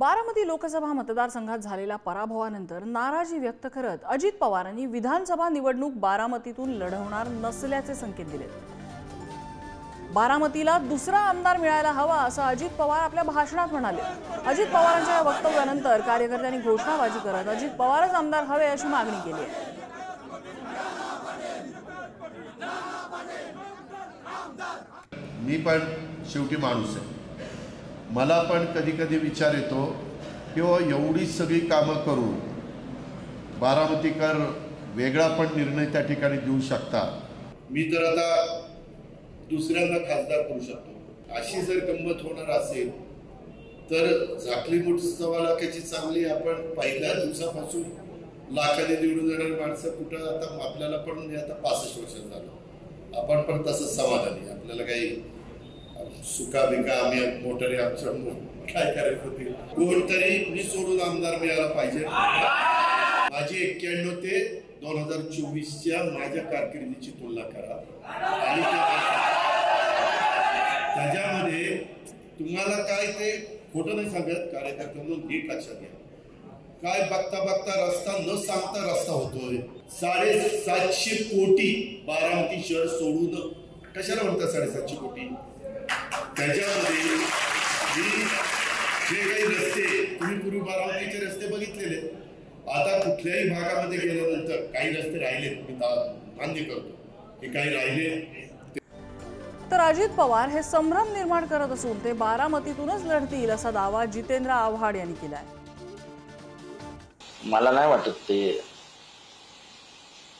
बारामती लोकसभा मतदारसंघात झालेल्या पराभवानंतर नाराजी व्यक्त करत अजित पवारांनी विधानसभा निवडणूक बारामतीतून लढवणार नसल्याचे संकेत दिले। बारामतीला दुसरा आमदार मिळायला हवा असं अजित पवार आपल्या भाषणात म्हणाले। अजित पवारांच्या या वक्तव्यानंतर कार्यकर्त्यांनी घोषणाबाजी करत अजित पवारच आमदार हवे अशी मागणी केली आहे। मी पण शेवटी माणूस आहे, मला पण कधी कधी विचार येतो किंवा एवढी सगळी कामं करून बारामतीकर वेगळा पण निर्णय त्या ठिकाणी देऊ शकतात। मी तर आता दुसऱ्यांना खासदार करू शकतो। अशी जर गंमत होणार असेल तर झाकली मोठी सव्वा लाखाची चांगली आपण पहिल्या दिवसापासून लाखाने निवडून जाणारी माणसं कुठं आता आपल्याला पण आता 65 वर्ष झालं, आपण पण तसं समाधानी, आपल्याला काही सुका बिका आम्ही मोटारी आमच्या काय करायचं होती, कोणतरी मी सोडून आमदार मिळाला पाहिजे। माझी 91 ते 2024च्या माझ्या कारकिर्दीची तुलना करा आणि त्याच्यामध्ये तुम्हाला काय ते खोटं नाही सांगत, कार्यकर्त्यांना नीट लक्षात घ्या। काय बघता बघता रस्ता न सांगता रस्ता होतोय, 750 कोटी बारामती शहर सोडून, कशाला म्हणतात 750 कोटी? त्याच्यामध्ये जे काही रस्ते तुम्ही पूर्वी बारामतीचे रस्ते बघितलेले, आता कुठल्याही भागामध्ये गेल्यानंतर काही रस्ते राहिले, मी मान्य करतो की काही राहिले। तर अजित पवार हे संभ्रम निर्माण करत असून ते बारामतीतूनच लढतील असा दावा जितेंद्र आव्हाड यांनी केलाय। मला नाही वाटत ते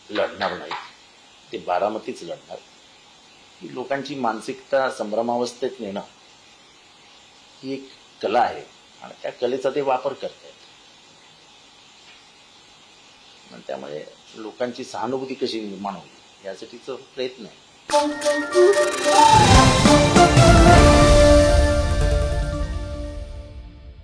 लढणार नाही, ते बारामतीच लढणार। ही लोकांची मानसिकता संभ्रमावस्थेत नेणं ही एक कला आहे आणि त्या कलेचा ते वापर करतात, त्यामुळे लोकांची सहानुभूती कशी निर्माण होईल यासाठीचा प्रयत्न आहे।